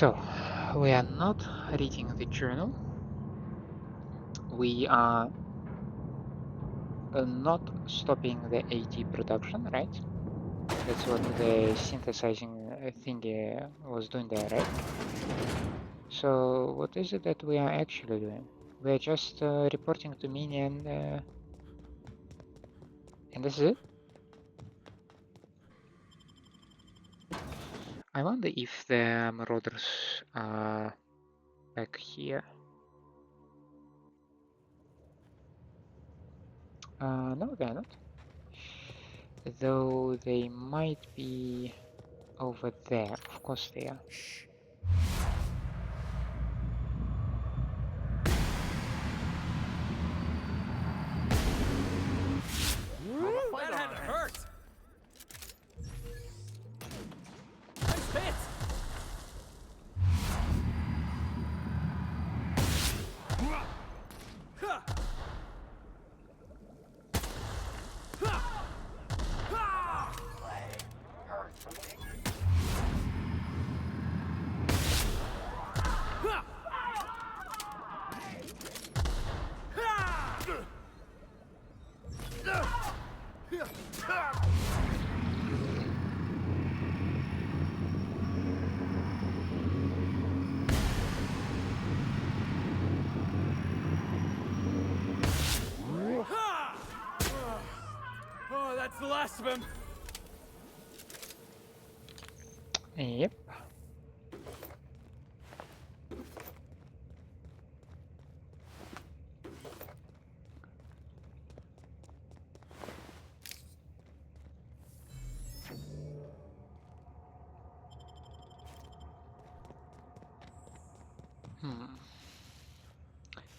So, we are not reading the journal. We are not stopping the AD production, right? That's what the synthesizing thingy was doing there, right? So, what is it that we are actually doing? We are just reporting to Mini and this is it? I wonder if the marauders are back here. No, they're not. Though they might be over there. Of course they are.
Shh.
That had to hurt! Nice hit! Oh, that's the last of him.
Yep.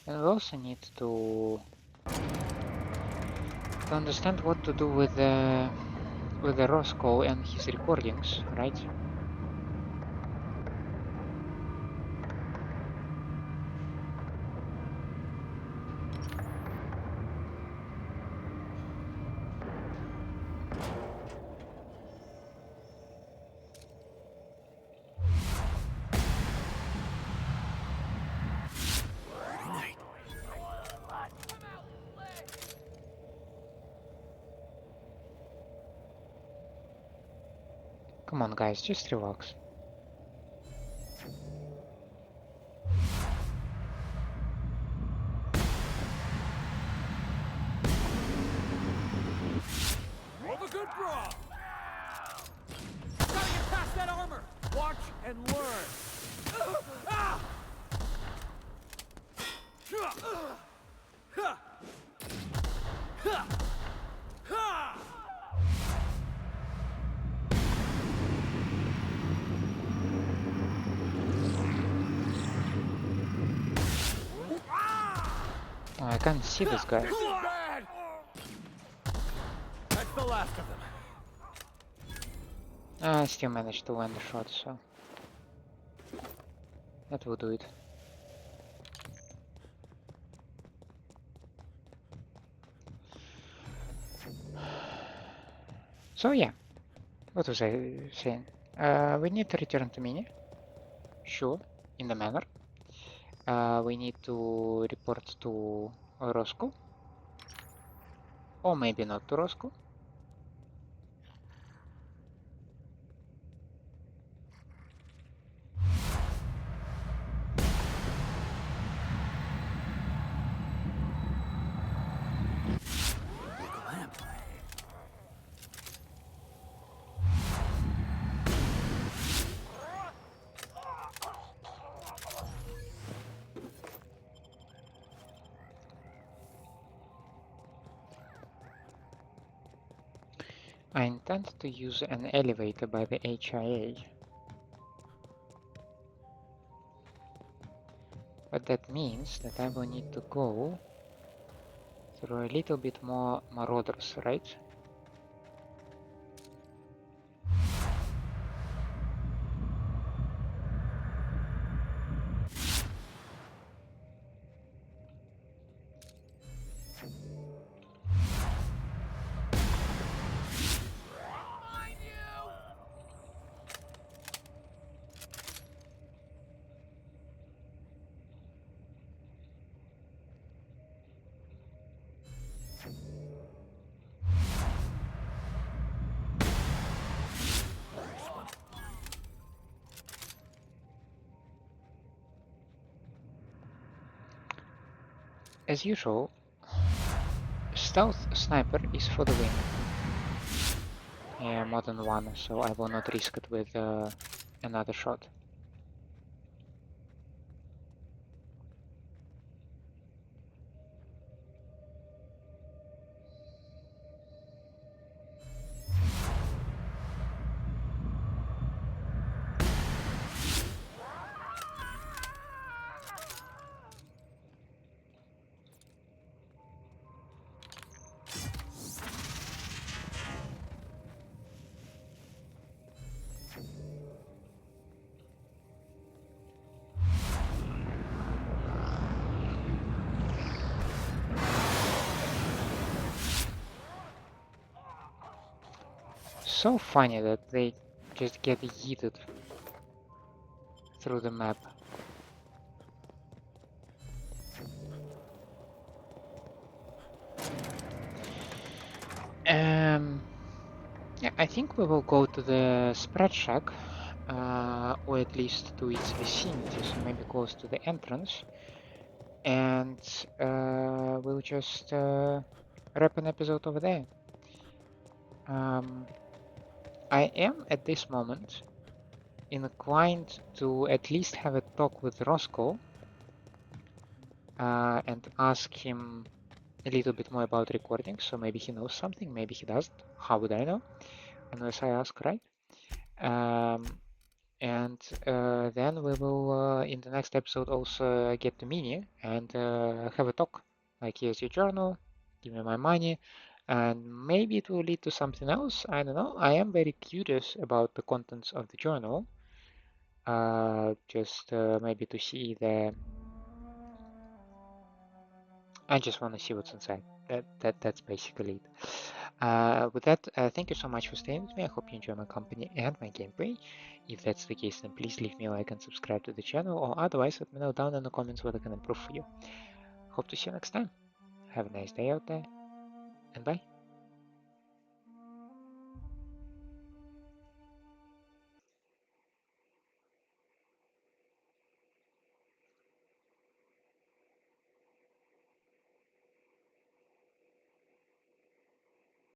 And we also need to understand what to do with the Roscoe and his recordings, right? Come on, guys, just relax.
Roll a good brawl. Gotta get past that armor. Watch and learn. Ah!
Oh, I can't see this guy.
This is bad. That's the last of them.
I still managed to land the shot, so that will do it. So yeah, what was I saying? We need to return to Mini. Sure, in the manor. We need to report to Roscoe. Or maybe not to Roscoe. I intend to use an elevator by the HIA. But that means that I will need to go through a little bit more marauders, right? as usual, stealth sniper is for the win. Yeah, more than one, so I will not risk it with another shot. So funny that they just get yeeted through the map. Yeah, I think we will go to the spread shack, or at least to its vicinity, so maybe close to the entrance, and we'll just wrap an episode over there. I am at this moment inclined to at least have a talk with Roscoe and ask him a little bit more about recording, so maybe he knows something, maybe he doesn't. How would I know? Unless I ask, right? And then we will, in the next episode, also get to Mini and have a talk. Like, here's your journal, give me my money, and maybe it will lead to something else. I don't know. I am very curious about the contents of the journal. Just maybe to see the. I just want to see what's inside. That's basically it. With that, thank you so much for staying with me. I hope you enjoy my company and my gameplay. If that's the case, then please leave me a like and subscribe to the channel, or otherwise let me know down in the comments what I can improve for you. Hope to see you next time. Have a nice day out there, and bye.